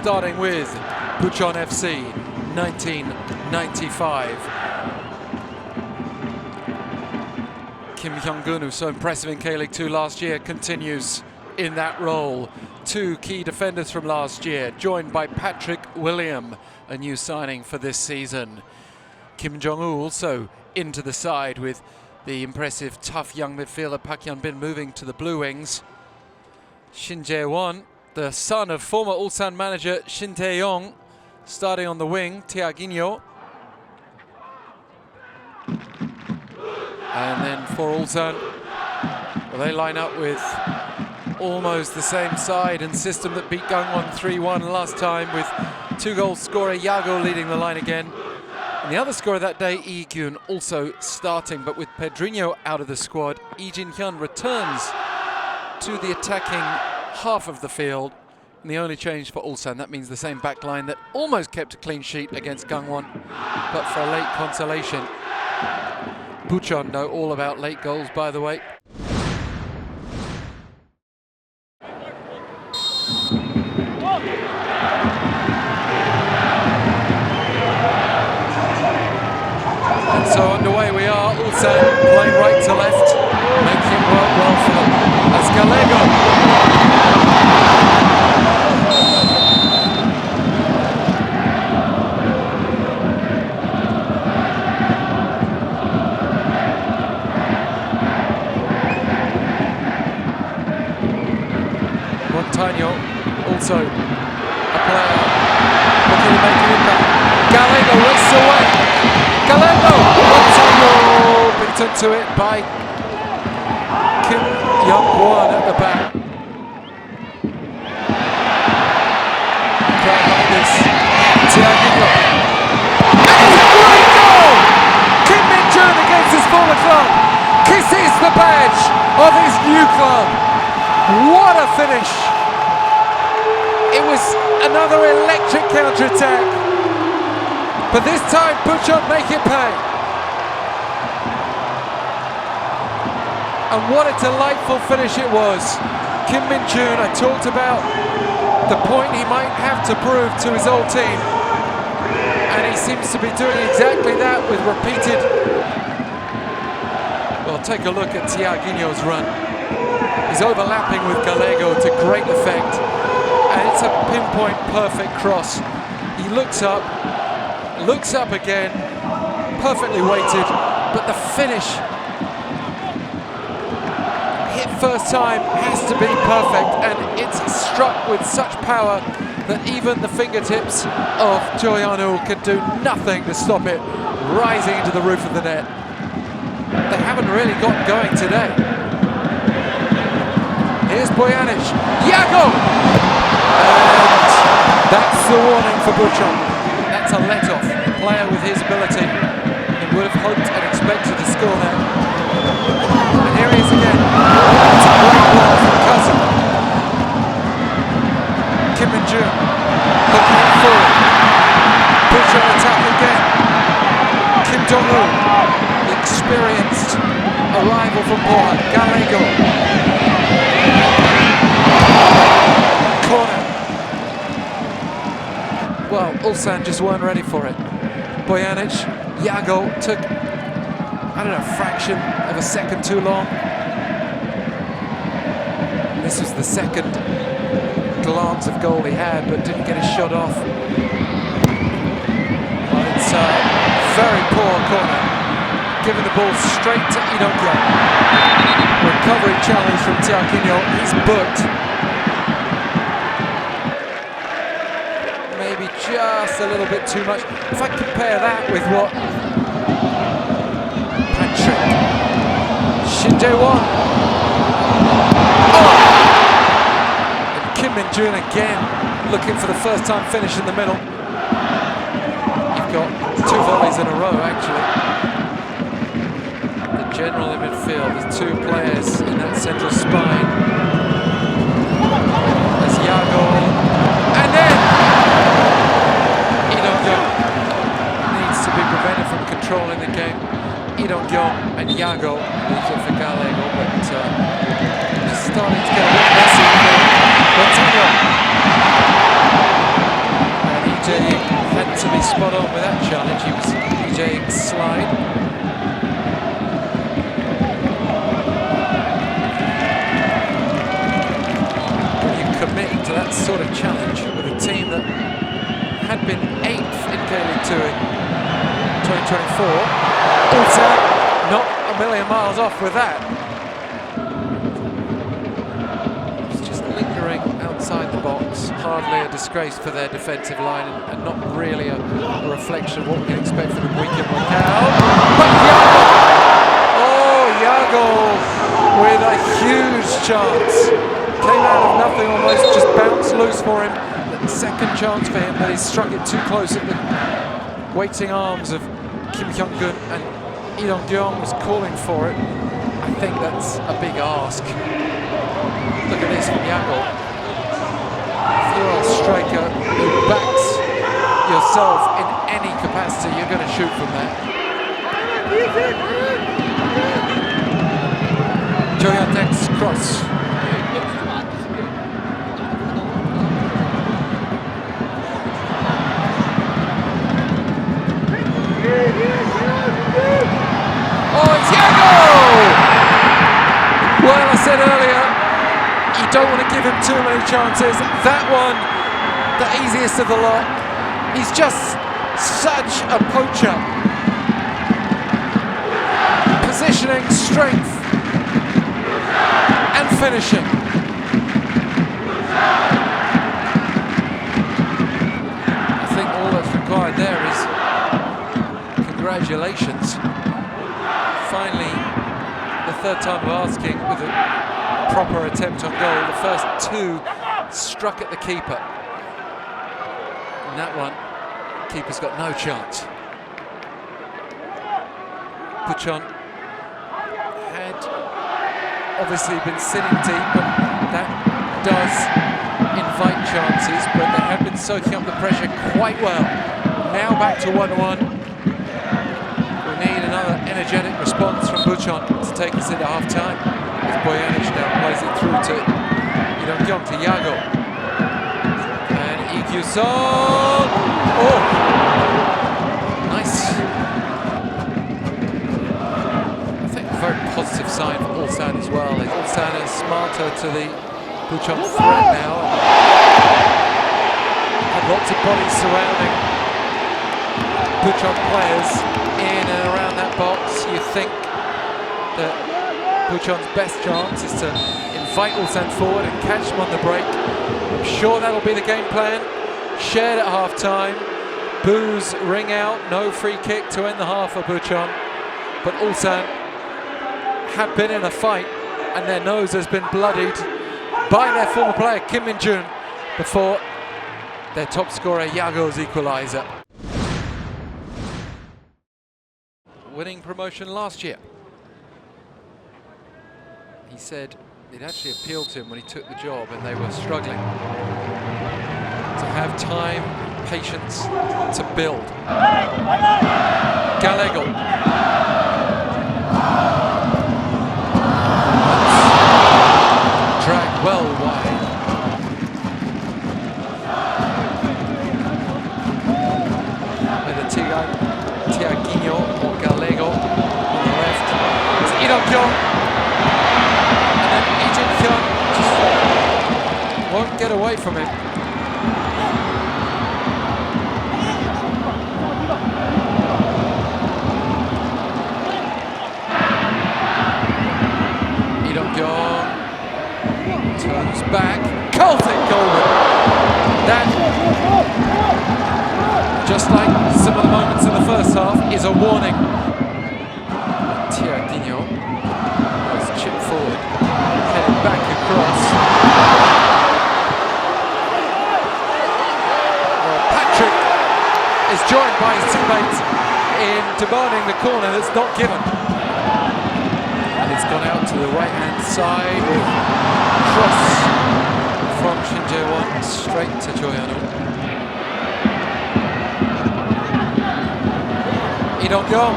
starting with Bucheon FC 1995. Kim Hyung-gun, who was so impressive in K-League 2 last year, continues in that role. Two key defenders from last year, joined by Patrick William, a new signing for this season. Kim Jong-woo also into the side with the impressive, tough young midfielder Park Hyun-bin moving to the Blue Wings. Shin Jae-won, the son of former Ulsan manager Shin Tae-yong, starting on the wing. Tiaginho. And then for Ulsan, well, they line up with almost the same side and system that beat Gangwon 3-1 last time, with two-goal scorer Yago leading the line again. And the other scorer that day, Lee Gyun, also starting, but with Pedrinho out of the squad, Lee Jin-hyun returns to the attacking half of the field. And the only change for Ulsan, that means the same back line that almost kept a clean sheet against Gangwon, but for a late consolation. Bucheon know all about late goals, by the way. And so underway we are, Ulsan playing right to left, making it work well for them. That's KLeague. Also a player looking to make an impact. KLeague wastes away. KLeague! Picked into it by Kim Young-won at the back. Crowd like this. Tiaginho. And it's a great goal! Kim Min-jun against his former club kisses the badge of his new club. What a finish! It was another electric counter-attack, but this time Bucheon make it pay. And what a delightful finish it was. Kim Min-jun, I talked about the point he might have to prove to his old team, and he seems to be doing exactly that with repeated. Well, take a look at Tiaginho's run. He's overlapping with KLeague to great effect. And it's a pinpoint perfect cross. He looks up again, perfectly weighted, but the finish, hit first time, has to be perfect, and it's struck with such power that even the fingertips of Choi Hyun-woo can do nothing to stop it rising into the roof of the net. They haven't really got going today. Here's Bucheon. Yago! And that's the warning for Bucheon. That's a let-off. A player with his ability, he would have hoped and expected to score there. And here he is again. It's a great ball from Cousin. Kim Min-jun looking it forward. Bucheon attack again. Kim Jong-woo, the experienced arrival from Pohang. KLeague. Corner. Well, Ulsan just weren't ready for it. Bucheon, Yago took, I don't know, a fraction of a second too long. This was the second glance of goal he had, but didn't get his shot off. Well, it's a very poor corner. Giving the ball straight to Lee Dong-kyung. Recovery challenge from Tiaginho. He's booked. Maybe just a little bit too much. If I compare that with what Patrick Shin Jae-won. Oh! And Kim Min-jun again looking for the first time finish in the middle. You've got two volleys in a row actually. The general in midfield, there's two players in that central spine. There's Yago, and then needs to be prevented from controlling the game. Lee Dong-kyung and Yago leaves it for KLeague, but just starting to get a bit messy. Continue. got on with that challenge. He was DJing slide. When you commit to that sort of challenge with a team that had been 8th in KLeague 2 in 2024, Ulsan not a million miles off with that. Outside the box, hardly a disgrace for their defensive line, and not really a reflection of what we can expect from them week in, week out. But Yago with a huge chance. Came out of nothing almost, just bounced loose for him. The second chance for him, but he struck it too close at the waiting arms of Kim Hyung-gun, and Lee Dong-kyung was calling for it. I think that's a big ask. Look at this from Yago. If you're a striker who backs yourself in any capacity, you're going to shoot from that. Joyantek's cross. Oh, it's Yago! Well, I said earlier, you don't want to give him too many chances. That one, the easiest of the lot. He's just such a poacher. Positioning, strength, and finishing. I think all that's required there is congratulations. Finally, the third time of asking with a proper attempt on goal. The first two struck at the keeper. And that one, keeper's got no chance. Bucheon had obviously been sitting deep, and that does invite chances, but they have been soaking up the pressure quite well. Now back to 1-1. We need another energetic response from Bucheon to take us into half-time. As Bucheon now plays it through to Lee Dong-kyung, to Yago. And Ulsan! Oh! Nice. I think a very positive sign for Ulsan as well. Ulsan is smarter to the Bucheon threat now. Had lots of bodies surrounding Bucheon players in and around that box. You think that Bucheon's best chance is to invite Ulsan forward and catch them on the break. I'm sure that'll be the game plan. Shared at half-time. Boos ring out. No free kick to end the half for Bucheon. But Ulsan have been in a fight, and their nose has been bloodied by their former player, Kim Min-jun, before their top scorer, Yago's equaliser. Winning promotion last year. He said it actually appealed to him when he took the job and they were struggling to have time, patience to build. KLeague. Dragged well wide. With a Tiaguinho or KLeague on the left. It's Lee Dong-kyung. Won't get away from it. Lee Dong-kyung turns back. Celtic Golden. That, just like some of the moments in the first half, is a warning. Tiaguinho was chipped forward, headed back across. Is joined by his teammates in demanding the corner that's not given. And it's gone out to the right-hand side with cross from Shin Jae-won straight to Joyantek. Lee Dong-kyung.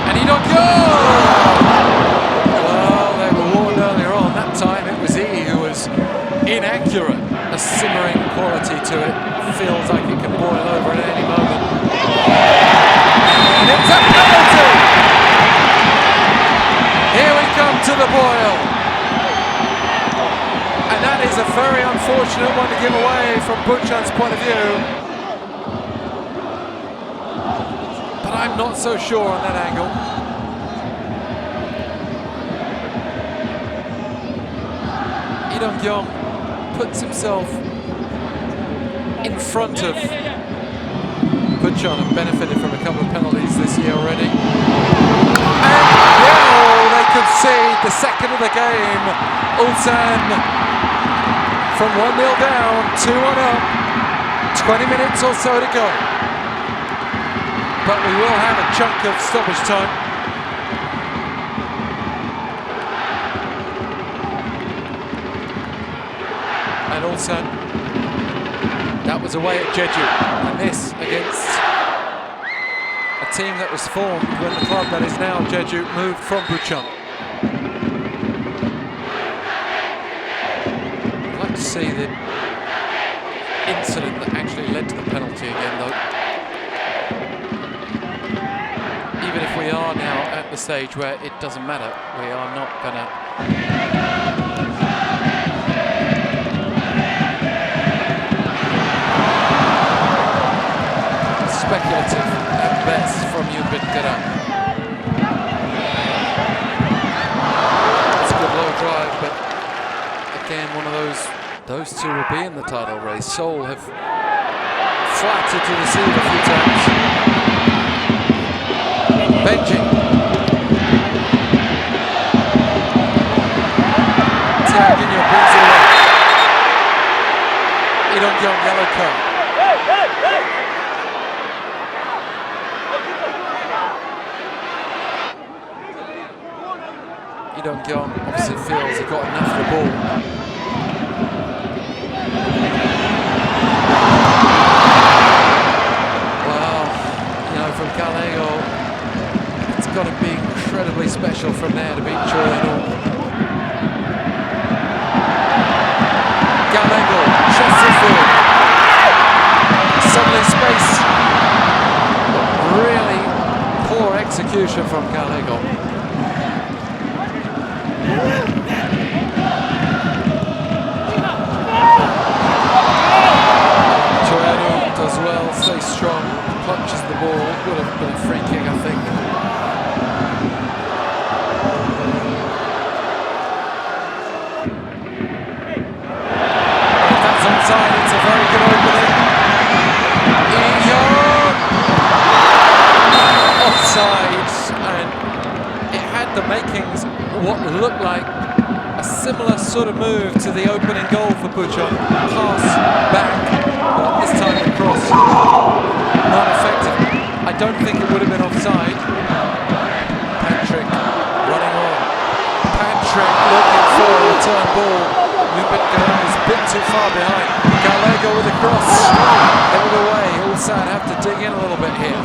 And Lee Dong-kyung! to it. Feels like it can boil over at any moment. And it's a penalty! Here we come to the boil. And that is a very unfortunate one to give away from Bucheon's point of view. But I'm not so sure on that angle. Bucheon puts himself in front of Bucheon, and benefited from a couple of penalties this year already. And now they concede the second of the game. Ulsan from 1-0 down, 2-1 up, 20 minutes or so to go. But we will have a chunk of stoppage time. And Ulsan, that was away at Jeju, and this against a team that was formed when the club that is now Jeju moved from Bucheon. I'd like to see the incident that actually led to the penalty again, though. Even if we are now at the stage where it doesn't matter, we are not going to speculative at best from you, Behind. It's a good low drive, but again, one of those two will be in the title race. Seoul have flattered to receive a few times. Benji. Tiaginho brings it away. Idong-kyung, yellow card. Idong-kyung obviously feels he got enough of the ball. Well, you know, from KLeague, it's got to be incredibly special from there to beat Choyano. KLeague shots it forward. Suddenly space. Really poor execution from KLeague. Choyano does well, stays strong, clutches the ball. Would have been a free kick, I think. If that's onside, it's a very good opening. Offside, and it had the makings what looked like a similar sort of move to the opening goal for Bucheon. Pass back, but this time the cross not effective. I don't think it would have been offside. Patrick running on. Patrick looking for a return ball. Bucheon is a bit too far behind. KLeague with a cross. Held away. Ulsan have to dig in a little bit here.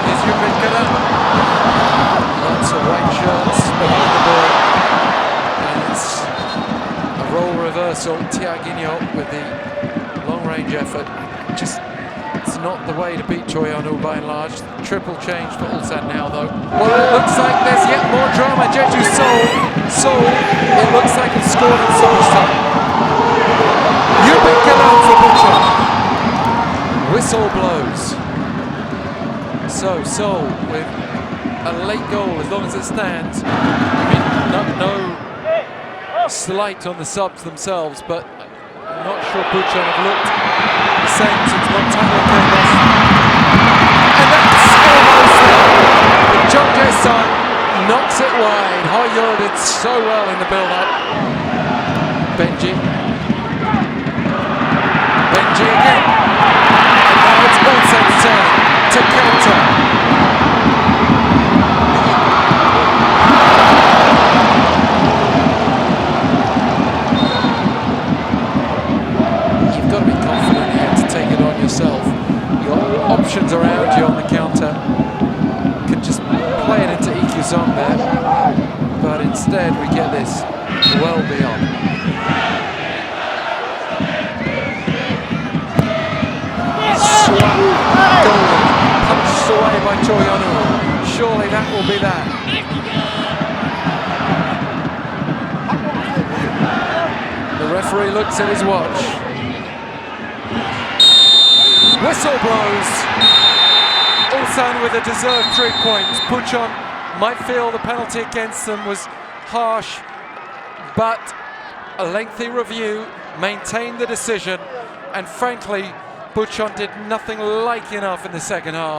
Here's Bucheon. Lots of white shirts behind the ball, and it's a role reversal. Tiaginho with the long-range effort. Just, it's not the way to beat Choyano by and large. Triple change for Ulsan now, though. Well, it looks like there's yet more drama. Jeju Seoul, it looks like it's scored in stoppage time. Bucheon for Bucheon. Whistle blows. So Seoul with a late goal, as long as it stands. I mean, no slight on the subs themselves, but I'm not sure Bucheon have looked the same since Montano came off. And that's almost there. But Jung Jae-sun knocks it wide. Hoyo did so well in the build-up. Benji again. And now it's Ulsan's turn to counter. Options around you on the counter. Could just play it into EQ zone there, but instead we get this well beyond. that will be that. The referee looks at his watch. Whistle blows. Ulsan with a deserved 3 points. Bucheon might feel the penalty against them was harsh, but a lengthy review maintained the decision, and frankly, Bucheon did nothing like enough in the second half.